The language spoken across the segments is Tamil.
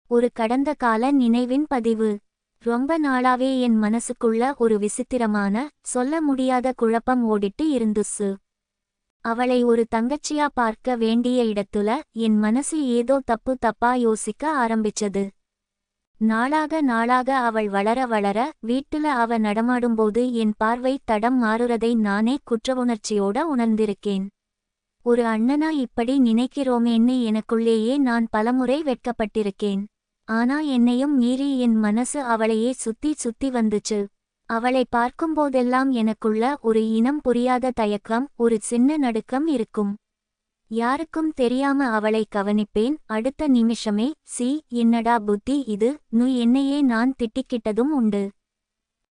ஒரு கடந்த கால நினைவின் பதிவு. ரொம்ப நாளாவே என் மனசுக்குள்ள ஒரு விசித்திரமான, சொல்ல முடியாத குழப்பம் ஓடிட்டு இருந்துச்சு. அவளை ஒரு தங்கச்சியா பார்க்க வேண்டிய இடத்துல என் மனசு ஏதோ தப்பு தப்பா யோசிக்க ஆரம்பிச்சது. நாளாக அவள் வளர வளர வீட்டுல அவ நடமாடும்போது என் பார்வை தடம் மாறுறதை நானே குற்றவுணர்ச்சியோட உணர்ந்திருக்கேன். ஒரு அண்ணனா இப்படி நினைக்கிறோமேன்னு எனக்குள்ளேயே நான் பலமுறை வெட்கப்பட்டிருக்கேன். ஆனா என்னையும் மீறி என் மனசு அவளையே சுத்தி சுத்தி வந்துச்சு. அவளை பார்க்கும்போதெல்லாம் எனக்குள்ள ஒரு இனம் புரியாத தயக்கம், ஒரு சின்ன நடுக்கம் இருக்கும். யாருக்கும் தெரியாம அவளை கவனிப்பேன். அடுத்த நிமிஷமே, என்னடா புத்தி இது, என்னையே நான் திட்டிக்கிட்டதும் உண்டு.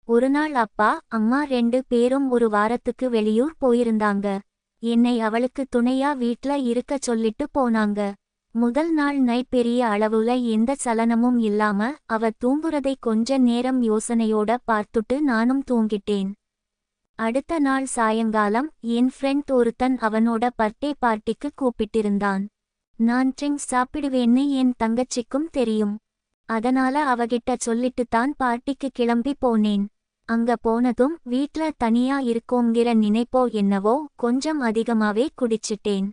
ஒருநாள் அப்பா, அம்மா 2 பேரும் ஒரு வாரத்துக்கு வெளியூர் போயிருந்தாங்க. என்னை அவளுக்கு துணையா வீட்ல இருக்க சொல்லிட்டு போனாங்க. முதல் நாள் நைட் பெரிய அளவுல எந்த சலனமும் இல்லாம அவ தூங்குறதை கொஞ்ச நேரம் யோசனையோட பார்த்துட்டு நானும் தூங்கிட்டேன். அடுத்த நாள் சாயங்காலம் என் ஃப்ரெண்ட் ஒருத்தன் அவனோட பர்த்டே பார்ட்டிக்கு கூப்பிட்டிருந்தான். நான் ட்ரிங்க்ஸ் சாப்பிடுவேன்னு என் தங்கச்சிக்கும் தெரியும். அதனால அவகிட்ட சொல்லிட்டுத்தான் பார்ட்டிக்கு கிளம்பி போனேன். அங்க போனதும் வீட்ல தனியா இருக்கோங்கிற நினைப்போ என்னவோ கொஞ்சம் அதிகமாவே குடிச்சிட்டேன்.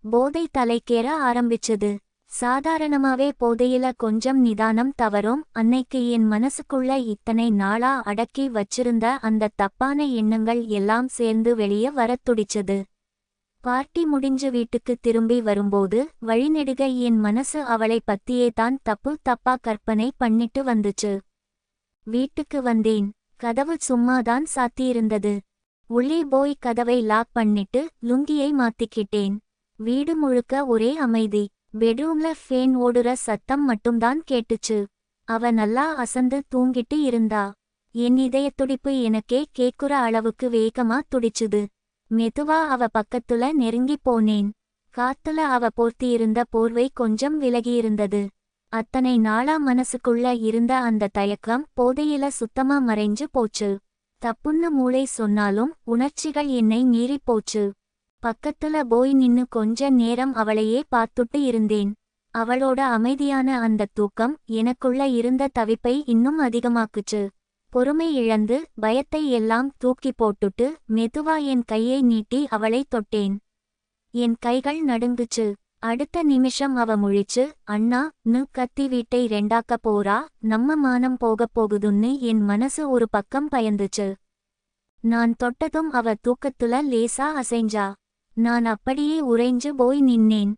போதை தலைக்கேற ஆரம்பிச்சது. சாதாரணமாவே போதையில கொஞ்சம் நிதானம் தவறும். அன்னைக்கு என் மனசுக்குள்ள இத்தனை நாளா அடக்கி வச்சிருந்த அந்த தப்பான எண்ணங்கள் எல்லாம் சேர்ந்து வெளிய வரத் துடிச்சது. பார்ட்டி முடிஞ்சு வீட்டுக்கு திரும்பி வரும்போது வழிநெடுக என் மனசு அவளை பத்தியே தான் தப்பு தப்பா கற்பனை பண்ணிட்டு வந்துச்சு. வீட்டுக்கு வந்தேன். கதவு சும்மாதான் சாத்தியிருந்தது. உள்ளே போய் கதவை லாக் பண்ணிட்டு லுங்கியை மாத்திக்கிட்டேன். வீடு முழுக்க ஒரே அமைதி. பெட்ரூம்ல ஃபேன் ஓடுற சத்தம் மட்டும்தான் கேட்டுச்சு. அவ நல்லா அசந்து தூங்கிட்டு இருந்தா. என் இதயத்துடிப்பு எனக்கே கேக்குற அளவுக்கு வேகமா துடிச்சுது. மெதுவா அவ பக்கத்துல நெருங்கி போனேன். காத்துல அவ போர்த்தியிருந்த போர்வை கொஞ்சம் விலகியிருந்தது. அத்தனை நாளா மனசுக்குள்ள இருந்த அந்த தயக்கம் போதையில சுத்தமா மறைஞ்சு போச்சு. தப்புன்னு மூளை சொன்னாலும் உணர்ச்சிகள் என்னை மீறி போச்சு. பக்கத்துல போய் நின்னு கொஞ்ச நேரம் அவளையே பார்த்துட்டு இருந்தேன். அவளோட அமைதியான அந்த தூக்கம் எனக்குள்ள இருந்த தவிப்பை இன்னும் அதிகமாக்குச்சு. பொறுமை இழந்து பயத்தை எல்லாம் தூக்கி போட்டுட்டு மெதுவா என் கையை நீட்டி அவளை தொட்டேன். என் கைகள் நடுங்குச்சு. அடுத்த நிமிஷம் அவ முழிச்சு, அண்ணா, கத்தி வீட்டை 2ஆக்க போறா, நம்ம மானம் போகப் போகுதுன்னு என் மனசு ஒரு பக்கம் பயந்துச்சு. நான் தொட்டதும் அவ தூக்கத்துல லேசா அசைஞ்சா. நான் அப்படியே உறைஞ்சு போய் நின்னேன்.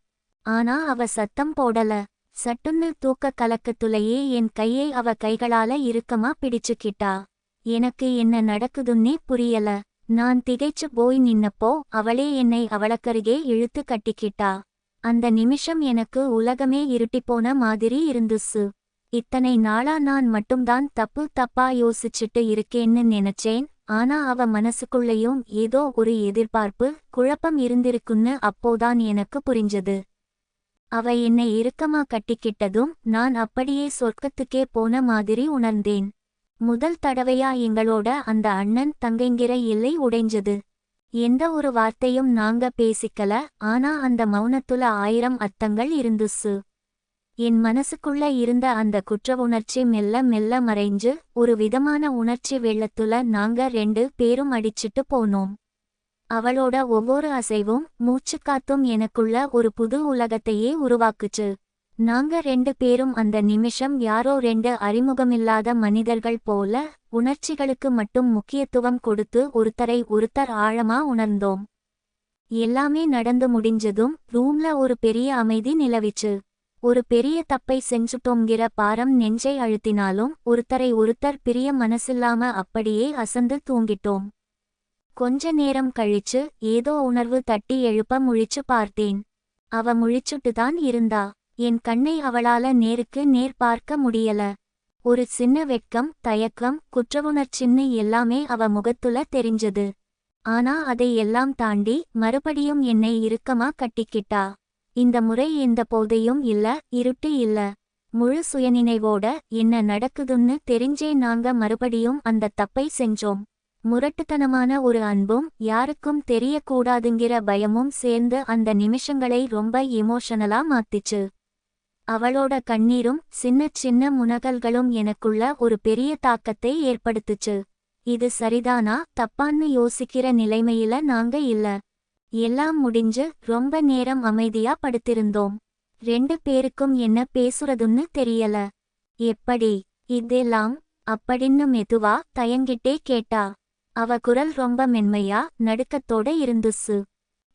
ஆனா அவ சத்தம் போடல. சட்டுன்னு தூக்க கலக்கத்துலயே என் கையை அவ கைகளால இறுக்கமா பிடிச்சுக்கிட்டா. எனக்கு என்ன நடக்குதுன்னே புரியல. நான் திகைச்சு போய் நின்னப்போ அவளே என்னை அவளக்கருகே இழுத்து கட்டிக்கிட்டா. அந்த நிமிஷம் எனக்கு உலகமே இருட்டிப்போன மாதிரி இருந்துச்சு. இத்தனை நாளா நான் மட்டும்தான் தப்பு தப்பா யோசிச்சுட்டு இருக்கேன்னு நினைச்சேன். ஆனா அவ மனசுக்குள்ளேயும் ஏதோ ஒரு எதிர்பார்ப்பு, குழப்பம் இருந்திருக்குன்னு அப்போதான் எனக்கு புரிஞ்சது. அவ என்னை இறுக்கமா கட்டிக்கிட்டதும் நான் அப்படியே சொர்க்கத்துக்கே போன மாதிரி உணர்ந்தேன். முதல் தடவையா எங்களோட அந்த அண்ணன் தங்கைங்கிற எல்லை உடைஞ்சது. எந்த ஒரு வார்த்தையும் நாங்க பேசிக்கல. ஆனா அந்த மௌனத்துல 1000 அர்த்தங்கள் இருந்துச்சு. என் மனசுக்குள்ள இருந்த அந்த குற்றவுணர்ச்சி மெல்ல மெல்ல மறைஞ்சு ஒரு விதமான உணர்ச்சி வெள்ளத்துல நாங்க 2 பேரும் அடிச்சிட்டு போனோம். அவளோட ஒவ்வொரு அசைவும் மூச்சுக்காத்தும் எனக்குள்ள ஒரு புது உலகத்தையே உருவாக்குச்சு. நாங்க 2 பேரும் அந்த நிமிஷம் யாரோ 2 அறிமுகமில்லாத மனிதர்கள் போல உணர்ச்சிகளுக்கு மட்டும் முக்கியத்துவம் கொடுத்து ஒருத்தர் ஆழமா உணர்ந்தோம். எல்லாமே நடந்து முடிஞ்சதும் ரூம்ல ஒரு பெரிய அமைதி நிலவிச்சு. ஒரு பெரிய தப்பை செஞ்சுட்டோங்கிற பாரம் நெஞ்சை அழுத்தினாலும் ஒருத்தர் பிரிய மனசில்லாம அப்படியே அசந்து தூங்கிட்டோம். கொஞ்ச நேரம் கழிச்சு ஏதோ உணர்வு தட்டி எழுப்ப முழிச்சு பார்த்தேன். அவ முழிச்சுட்டுதான் இருந்தா. என் கண்ணை அவளால நேருக்கு நேர் பார்க்க முடியல. ஒரு சின்ன வெட்கம், தயக்கம், குற்றவுணர்ச்சின்னு எல்லாமே அவ முகத்துல தெரிஞ்சது. ஆனா அதை எல்லாம் தாண்டி மறுபடியும் என்னை இறுக்கமா கட்டிக்கிட்டா. இந்த முறை எந்த போதையும் இல்ல, இருட்டு இல்ல. முழு சுயநினைவோட என்ன நடக்குதுன்னு தெரிஞ்சே நாங்க மறுபடியும் அந்த தப்பை செஞ்சோம். முரட்டுத்தனமான ஒரு அன்பும் யாருக்கும் தெரியக்கூடாதுங்கிற பயமும் சேர்ந்து அந்த நிமிஷங்களை ரொம்ப எமோஷனலா மாத்திச்சு. அவளோட கண்ணீரும் சின்னச் சின்ன முனகல்களும் எனக்குள்ள ஒரு பெரிய தாக்கத்தை ஏற்படுத்துச்சு. இது சரிதானா தப்பான்னு யோசிக்கிற நிலைமையில நாங்க இல்ல. எல்லாம் முடிஞ்சு ரொம்ப நேரம் அமைதியா படுத்திருந்தோம். 2 பேருக்கும் என்ன பேசுறதுன்னு தெரியல. எப்படி இதெல்லாம் அப்படின்னு மெதுவா தயங்கிட்டே கேட்டா. அவ குரல் ரொம்ப மென்மையா நடுக்கத்தோட இருந்துச்சு.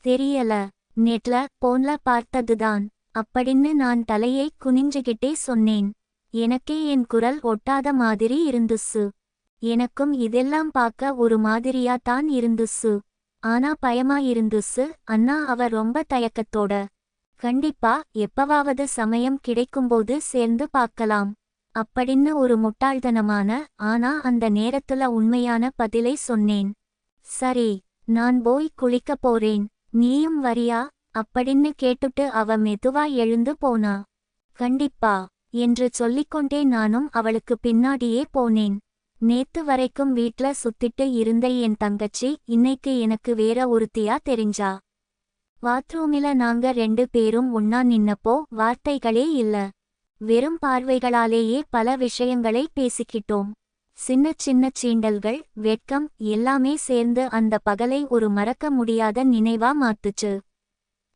தெரியல, நெட்ல போன்ல பார்த்ததுதான் அப்படின்னு நான் தலையை குனிஞ்சுகிட்டே சொன்னேன். எனக்கே என் குரல் ஒட்டாத மாதிரி இருந்துச்சு. எனக்கும் இதெல்லாம் பார்க்க ஒரு மாதிரியா தான் இருந்துச்சு. ஆனா பயமா இருந்துச்சு அண்ணா. அவ ரொம்ப தயக்கத்தோட, கண்டிப்பா எப்பவாவது சமயம் கிடைக்கும்போது சேர்ந்து பார்க்கலாம் அப்படின்னு ஒரு முட்டாள்தனமான ஆனா அந்த நேரத்துல உண்மையான பதிலை சொன்னேன். சரி, நான் போய் குளிக்க போறேன், நீயும் வரியா அப்படின்னு கேட்டுட்டு அவ மெதுவா எழுந்து போனா. கண்டிப்பா என்று சொல்லிக்கொண்டே நானும் அவளுக்கு பின்னாடியே போனேன். நேத்து வரைக்கும் வீட்ல சுத்திட்டு இருந்த என் தங்கச்சி இன்னைக்கு எனக்கு வேற ஒருத்தியா தெரிஞ்சா. பாத்ரூமில நாங்க 2 பேரும் ஒன்னா நின்னப்போ வார்த்தைகளே இல்ல. வெறும் பார்வைகளாலேயே பல விஷயங்களை பேசிக்கிட்டோம். சின்ன சின்ன சீண்டல்கள், வெட்கம் எல்லாமே சேர்ந்து அந்த பகலை ஒரு மறக்க முடியாத நினைவா மாத்துச்சு.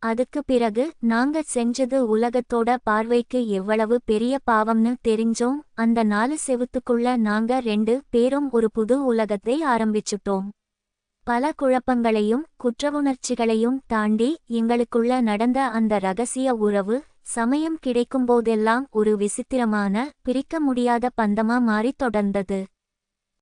அதுக்கு பிறகு நாங்க செஞ்சது உலகத்தோட பார்வைக்கு எவ்வளவு பெரிய பாவம்னு தெரிஞ்சோம். அந்த 4 செவுத்துக்குள்ள நாங்க 2 பேரும் ஒரு புது உலகத்தை ஆரம்பிச்சுட்டோம். பல குழப்பங்களையும் குற்றவுணர்ச்சிகளையும் தாண்டி எங்களுக்குள்ள நடந்த அந்த ரகசிய உறவு சமயம் கிடைக்கும்போதெல்லாம் ஒரு விசித்திரமான பிரிக்க முடியாத பந்தமா மாறி தொடர்ந்தது.